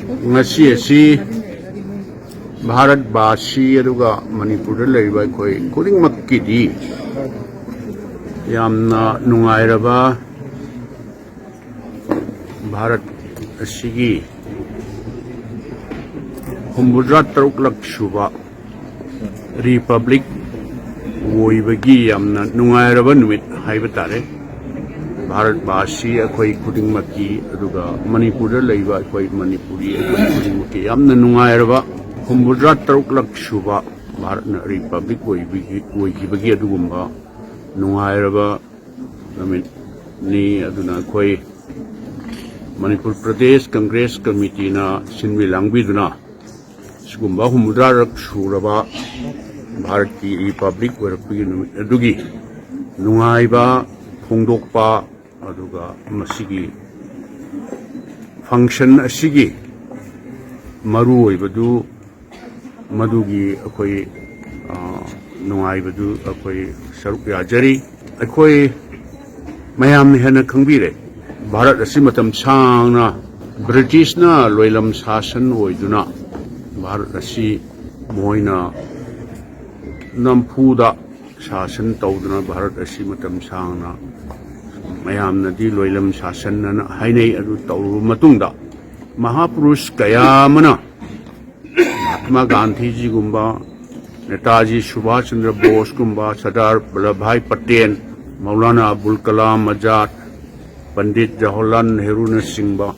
ngasi asi Bharat Basi aduga Manipur laiba koi kuring makkidi yamna nungairaba Bharat asigi Humbudra Taruk Lakshuba Republic woibagi yamna nungairaba numit haibatare Bharat Basi akhoi kuring makki aduga Manipur laiba akhoi Manipuri akhoi kuring makki yamna nungairaba Humbudra Taruk Lakshuba Bharat Republic woibagi adugumba nungairaba numit ni aduna akhoi Manipur Pradesh Congress Committee na sinwi langbiduna sigumba Humbudra Lakshuraba Bharat ki Republic oirapagi numit adugi nungaiba phongdokpa aduga masigi function asigi maru oibadu madugi akhoi nungaibadu akhoi saruk yajari akhoi mayam hena khangbire Bharat asi matam sangna British na loilam sasan oiduna Bharat asi moina nampuda sasan tauduna Bharat asi matam sangna mayam nadi loilam sasan na hainei adu tauru matungda Mahapurush kaya mana Mahatma Gandhi ji gumba Netaji Subhash Chandra Bose gumba Sardar Vallabhbhai Patel Maulana Abul Kalam Azad Pandit Jawaharlal Nehru na singba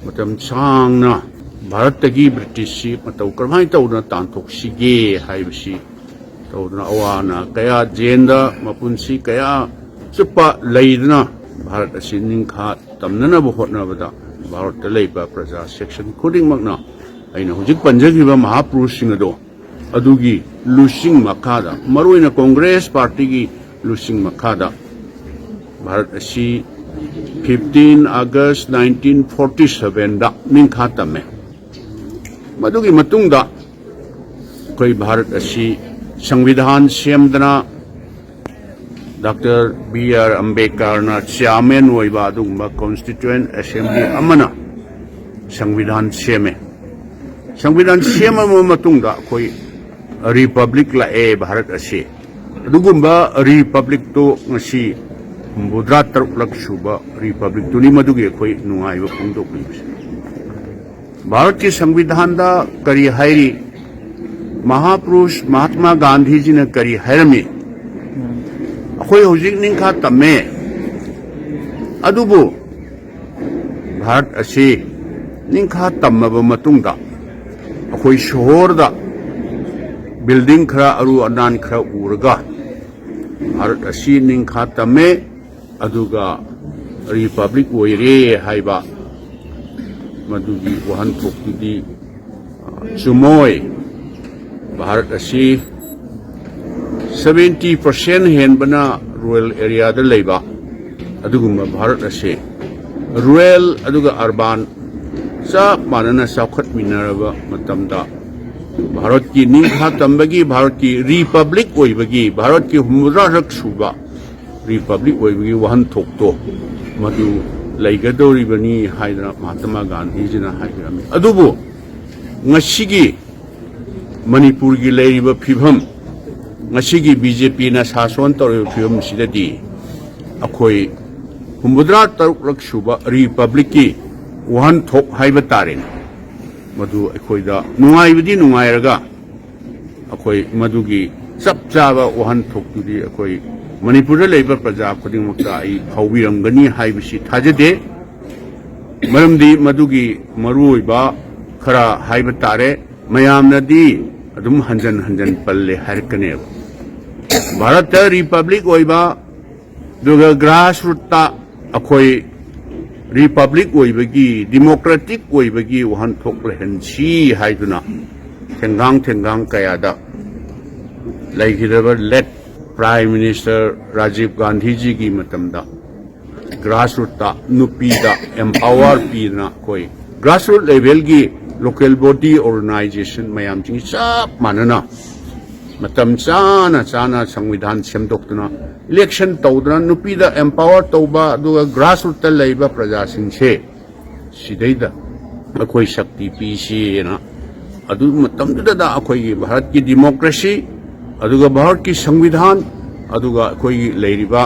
matam sangna Bharat tagi British matau karmai taudna tantok sige haibasi taudna awana kaya jenda mapunsi kaya supa laidna Bharat asi ningkha tamnana buhotna bada Bharat laiba praja section khuding magna aina hujik panjagiba Mahapurushing ado adugi lusing makada maruina Congress party gi lusing makada Bharat asi 15 August 1947 da ningkha tame madugi matungda koi Bharat asi Samvidhan semdana Dr. B.R. Ambedkar na chairman oiba adugumba Constituent Assembly amana Samvidhan seme Samvidhan sema matungda koi Republic la Bharat asi adugumba Republic to ngasi Humbudra Taruk Lakshuba Republic tuni madugi akhoi nungaiba phongdokli Bharat ki Samvidhan da kari hairi Mahapurush Mahatma Gandhi ji na kari hairami akhoi hojik ningkha tamme adubu Bharat asi ningkha tammaba matungda akhoi shohor da building khara aru anan khara uraga Bharat asi ningkha tamme aduga Republic oire haiba madugi wahan thokdi sumoi Bharat asi 70% henbana rural area da leiba adugumba Bharat asi rural aduga urban sa manana sakhat minaraba matamda Bharat ki ningkha tambagi Bharat ki Republic oibagi Bharat ki Humbudra Lakshuba Republic oibagi wahan thokto madu laigadoribani haidra Mahatma Gandhi jina hairami adubu ngasigi Manipur gi leiriba phibam ngasigi BJP na sason toriba phibam sidadi akhoi Humbudra Taruk Lakshuba Republic ki wahan thok haiba tarin madu akhoi da nungaibadi nungairaga akhoi madugi chap chaba wahan thok tudi akhoi Manipur da leiba praja khuding makta ai phawirangani haibasi thajade maramdi madugi maruiba khara haiba tare mayamnadi adum hanjan hanjan palle harkane Bharat Republic oiba duga grassroots ta akhoi Republic oibagi democratic oibagi wahan thok lehensi haiduna thengang kaya da laigidaba let Prime Minister Rajiv Gandhi ji ki matamda grassroots ta nupi da empower pi na koi grassroots level ki local body organization mayam ching sap manana matam chana Samvidhan semdoktuna election tawdna nupi da empower tawba duga grassroots ta leiba praja sing se sidaida अखोई शक्ति PC ना अदु मतमदुदा अखोई भारत की democracy अदुगा Bharat की संविधान अदुगा अखोई लेरिबा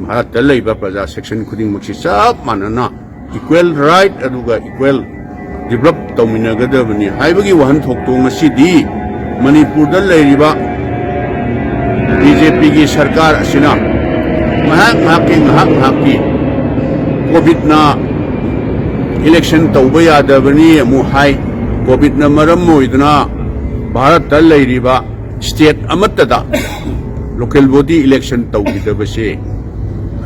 भारत लेरिबा प्रजा सेक्शन खुदिंग मक्सी सब मानना इक्वल राइट अदुगा इक्वल डेवलप तौमिनगदबनी हाइबगी वहन थोक्तोंग सिदी मणिपुर द लेरिबा बीजेपी की सरकार असिना कोविड ना इलेक्शन तौब यादबनी अमु हाई कोविड ना मरम मोइदना भारत लेरिबा स्टेट अमत्तदा लोकल बॉडी इलेक्शन तौगिदबसे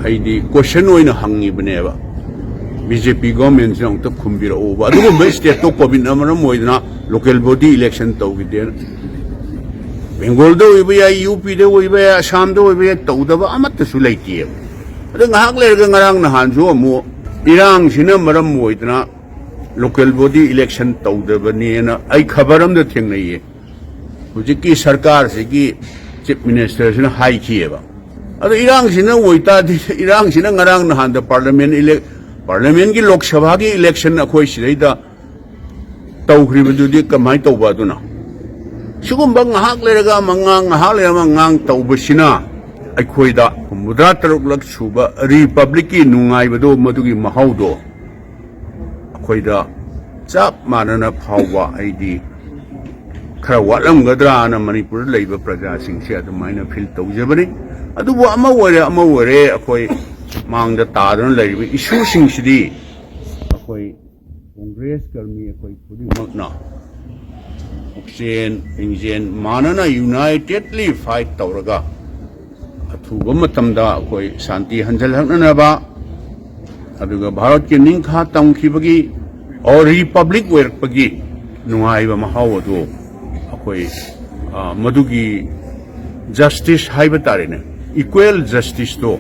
हाइदी क्वेश्चन ओइना हंगिबनेबा बीजेपी गवर्नमेंट से अंत खुम्बिरओबा अदुगुम्बा स्टेट तो कोविड ना मरम मोइदना लोकल बॉडी इलेक्शन तौगिदे बेंगोल दो यूपी दो असम दो तौदब अमत्तसु लेतिए अदो ngahak lerga ngarang nahan jo mo irang sina maram moidna local body election tawdabani na ai khabaram da thengnaiye hujiki sarkar se ki chief minister sina hai khieba ado irang sina woita irang sina ngarang nahan da parliament ki lok sabha ki election akhoi sidaida tawkhriba dudi kamai tawba duna sigumba ngahak lerga mangang ngahak lerga mangang tawbasina अखोइदा मुद्रा तरुक luck सुबा Republic की नुंगाइबदो मदुगी महाउदो अखोइदा चाप मानना फावबा आइदी खरा वालमगद्राना मणिपुर लेबा प्रजा सिंगसे अदुमाइना feel तौजबनी अदुबो अमा वरे अखोइ मांगदा तादन लेबा इशू सिंगसिदी अखोइ कांग्रेस कर्मी अखोइ खुदिमकना ऑक्सीजन इंजन मानना यूनाइटेडली फाइट तौरगा अथुबा मतमदा अखोई शांति हंजलहनबा अदुगा भारत के निंखा तमखिबगी और रिपब्लिक वेरपगी नुआइबा महावदो अखोई मदुगी जस्टिस हाइबा तारेने इक्वल जस्टिस तो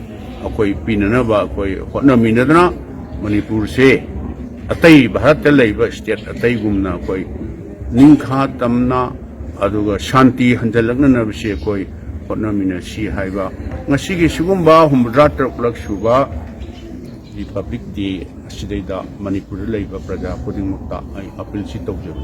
अखोई पिननबा अखोई होनमिनदना मणिपुर से अतई भारत लेबा स्टेट अतई गुमना अखोई निंखा तमना अदुगा शांति हंजलहनबसे अखोई होनमिनसी हाइबा ngasi sugumba humdra truklak suba republic di asidayda manipur laiba praja khudingmakta ai appeal si tawjab